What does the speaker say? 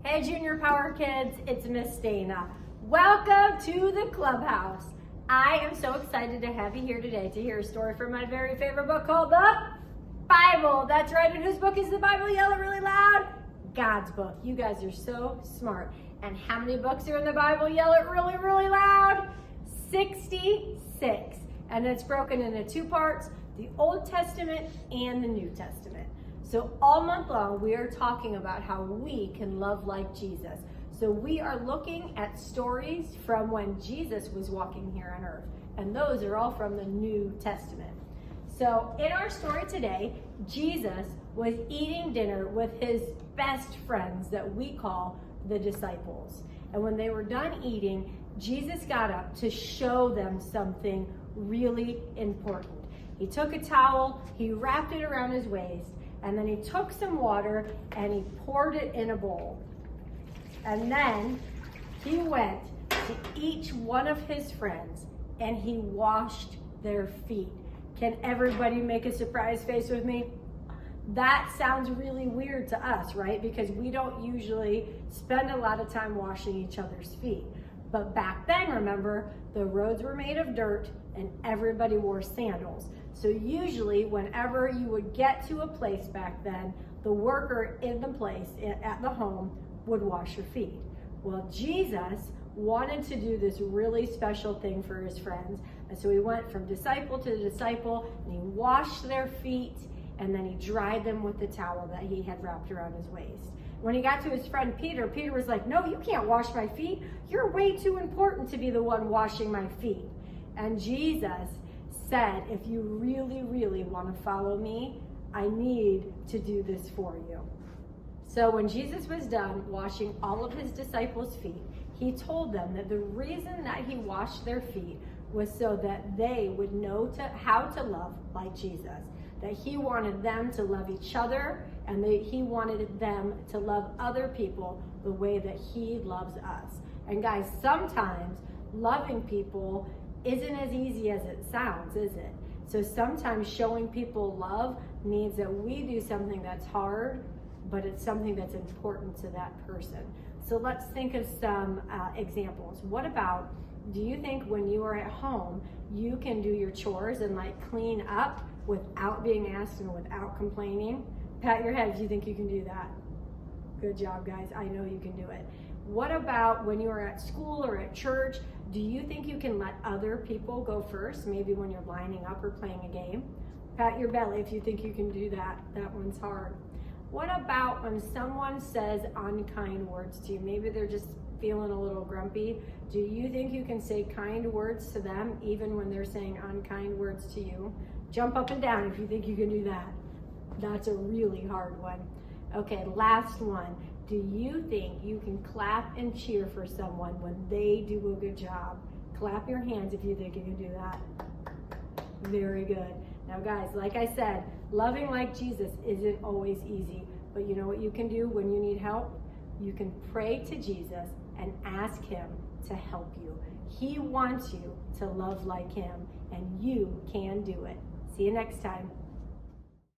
Hey Junior Power Kids, it's Miss Dana. Welcome to the clubhouse. I am so excited to have you here today to hear a story from my very favorite book called the Bible. That's right, and whose book is the Bible? Yell it really loud. God's book. You guys are so smart. And how many books are in the Bible? Yell it really, really loud. 66. And it's broken into two parts, the Old Testament and the New Testament. So all month long, we are talking about how we can love like Jesus. So we are looking at stories from when Jesus was walking here on earth. And those are all from the New Testament. So in our story today, Jesus was eating dinner with his best friends that we call the disciples. And when they were done eating, Jesus got up to show them something really important. He took a towel, he wrapped it around his waist, and then he took some water and he poured it in a bowl. And then he went to each one of his friends and he washed their feet. Can everybody make a surprise face with me? That sounds really weird to us, right? Because we don't usually spend a lot of time washing each other's feet. But back then, remember, the roads were made of dirt and everybody wore sandals. So usually whenever you would get to a place back then, the worker in the place at the home would wash your feet. Well, Jesus wanted to do this really special thing for his friends. And so he went from disciple to disciple and he washed their feet and then he dried them with the towel that he had wrapped around his waist. When he got to his friend Peter, Peter was like, "No, you can't wash my feet. You're way too important to be the one washing my feet." And Jesus said, if you really, really want to follow me, I need to do this for you. So when Jesus was done washing all of his disciples' feet, he told them that the reason that he washed their feet was so that they would know how to love like Jesus. That he wanted them to love each other and that he wanted them to love other people the way that he loves us. And guys, sometimes loving people isn't as easy as it sounds, is it? So sometimes showing people love means that we do something that's hard, but it's something that's important to that person. So let's think of some examples. What about, do you think when you are at home, you can do your chores and like clean up without being asked and without complaining? Pat your head if you think you can do that. Good job, guys. I know you can do it. What about when you are at school or at church? Do you think you can let other people go first? Maybe when you're lining up or playing a game? Pat your belly if you think you can do that. That one's hard. What about when someone says unkind words to you? Maybe they're just feeling a little grumpy. Do you think you can say kind words to them even when they're saying unkind words to you? Jump up and down if you think you can do that. That's a really hard one. Okay, last one. Do you think you can clap and cheer for someone when they do a good job? Clap your hands if you think you can do that. Very good. Now guys, like I said, loving like Jesus isn't always easy, but you know what you can do when you need help? You can pray to Jesus and ask him to help you. He wants you to love like him, and you can do it. See you next time.